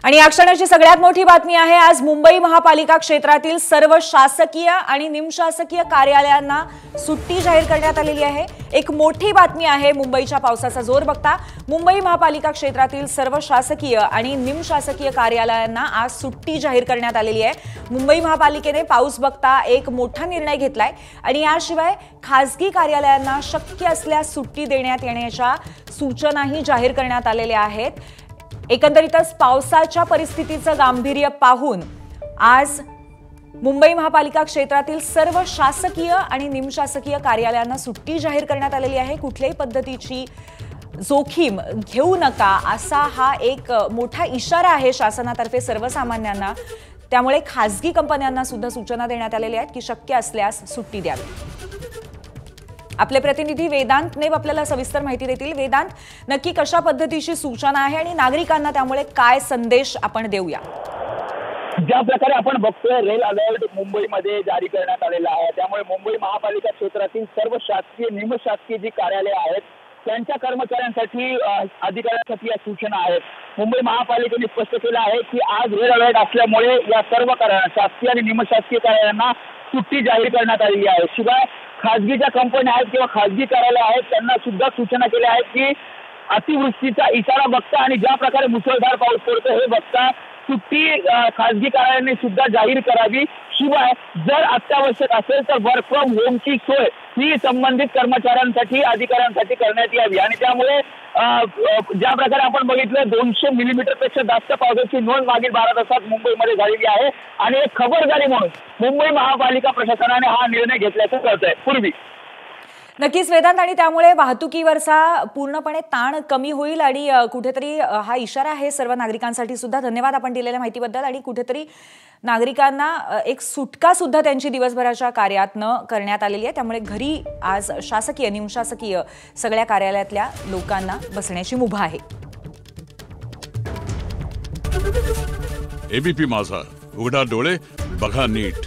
आणि या क्षणाची सगळ्यात मोठी बातमी आहे। आज मुंबई महापालिका क्षेत्रातील सर्व शासकीय आणि निमशासकीय कार्यालयांना सुट्टी जाहीर करण्यात आलेली आहे। एक मोठी बातमी आहे। मुंबईच्या पावसाचा जोर बघता मुंबई महापालिका क्षेत्रातील सर्व शासकीय आणि निमशासकीय कार्यालयांना आज सुट्टी जाहीर करण्यात आलेली आहे। मुंबई महापालिकेने पाऊस बघता एक मोठा निर्णय घेतलाय आणि याशिवाय खासगी कार्यालयांना शक्य असल्यास सुट्टी देण्यात येण्याच्या सूचनाही जाहीर करण्यात आलेल्या आहेत। एकंदरीतच पावसाच्या परिस्थितीचं गांभीर्य पाहून आज मुंबई महापालिका क्षेत्रातील सर्व शासकीय आणि निमशासकीय कार्यालयांना सुट्टी जाहीर करण्यात आलेली आहे। कुठल्याही पद्धतीची जोखीम घेऊ नका असा हा एक मोठा इशारा आहे शासनातर्फे सर्वसामान्यांना। त्यामुळे खासगी कंपन्यांना सुद्धा सूचना देण्यात आलेल्या आहेत की शक्य असल्यास सुट्टी द्यावी। आपले प्रतिनिधी वेदांत नेब आपल्याला सविस्तर माहिती देतील। वेदांत, नक्की कशा पद्धतीची सूचना आहे आणि नागरिकांना त्यामुळे काय संदेश आपण देऊया? ज्या प्रकारे आपण बघतोय रेल अलर्ट मुंबईमध्ये जारी करण्यात आलेला आहे, त्यामुळे मुंबई महापालिका क्षेत्रातील सर्व शासकीय निमशासकीय जी कार्यालय आहेत त्यांच्या कर्मचाऱ्यांसाठी अधिकाऱ्यांसाठी या सूचना आहेत। मुंबई महापालिकेने स्पष्ट केलं आहे की आज रेल अलर्ट असल्यामुळे या सर्व शासकीय आणि निमशासकीय कार्यालयांना सुट्टी जाहीर करण्यात आलेली आहे। शिवाय खासगी ज्या कंपन्या आहेत किंवा खासगी कार्यालय आहेत त्यांना सुद्धा सूचना केल्या आहेत की अतिवृष्टीचा इशारा बघता आणि ज्या प्रकारे मुसळधार पाऊस पडतो हे बघता सुट्टी खासगी कार्यालयाने सुद्धा जाहीर करावी। शिवाय जर अत्यावश्यक असेल तर वर्क फ्रॉम होमची सोय ही संबंधित कर्मचाऱ्यांसाठी अधिकाऱ्यांसाठी करण्यात यावी। आणि त्यामुळे ज्या प्रकारे आपण बघितलं 200 मिलीमीटरपेक्षा जास्त पावसाची नोंद मागील 12 तासात मुंबईमध्ये झालेली आहे आणि एक खबरदारी म्हणून मुंबई महापालिका प्रशासनाने हा निर्णय घेतल्याचं कळतंय। पूर्वी नक्कीच वेदांत, आणि त्यामुळे वाहतुकीवरचा पूर्णपणे ताण कमी होईल आणि कुठेतरी हा इशारा आहे सर्व नागरिकांसाठी सुद्धा। धन्यवाद आपण दिलेल्या माहितीबद्दल। आणि कुठेतरी नागरिकांना एक सुटका सुद्धा त्यांची दिवसभराच्या कार्यातनं करण्यात आलेली आहे। त्यामुळे घरी आज शासकीय निमशासकीय सगळ्या कार्यालयातल्या लोकांना बसण्याची मुभा आहे। एबीपी माझा, उघडा डोळे बघा नीट।